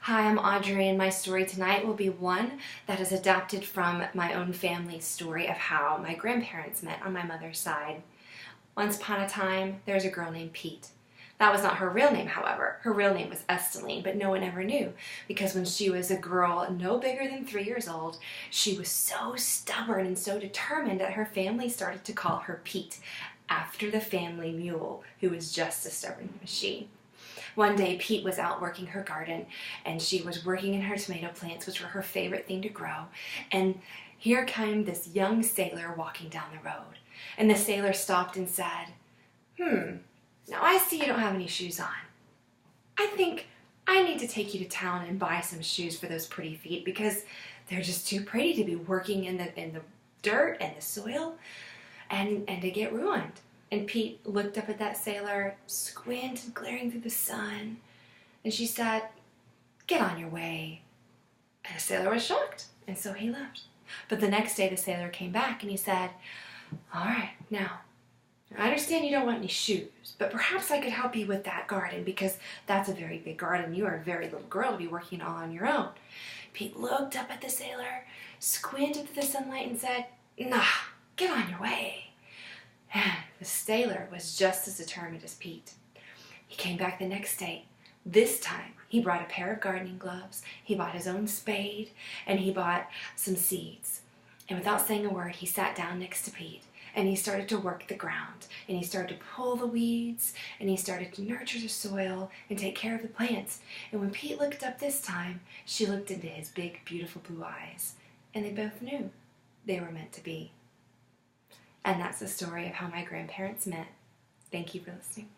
Hi, I'm Audrey, and my story tonight will be one that is adapted from my own family's story of how my grandparents met on my mother's side. Once upon a time, there was a girl named Pete. That was not her real name, however. Her real name was Esteline, but no one ever knew because when she was a girl no bigger than 3 years old, she was so stubborn and so determined that her family started to call her Pete, after the family mule, who was just as stubborn as she. One day, Pete was out working her garden, and she was working in her tomato plants, which were her favorite thing to grow. And here came this young sailor walking down the road. And the sailor stopped and said, now I see you don't have any shoes on. I think I need to take you to town and buy some shoes for those pretty feet because they're just too pretty to be working in the dirt and the soil and to get ruined. And Pete looked up at that sailor, squinted, glaring through the sun, and she said, "Get on your way." And the sailor was shocked, and so he left. But the next day the sailor came back and he said, "All right, now, I understand you don't want any shoes, but perhaps I could help you with that garden because that's a very big garden. You are a very little girl to be working all on your own." Pete looked up at the sailor, squinted at the sunlight, and said, "Nah, get on your way." And the sailor was just as determined as Pete. He came back the next day. This time, he brought a pair of gardening gloves, he bought his own spade, and he bought some seeds. And without saying a word, he sat down next to Pete, and he started to work the ground, and he started to pull the weeds, and he started to nurture the soil and take care of the plants. And when Pete looked up this time, she looked into his big, beautiful blue eyes, and they both knew they were meant to be. And that's the story of how my grandparents met. Thank you for listening.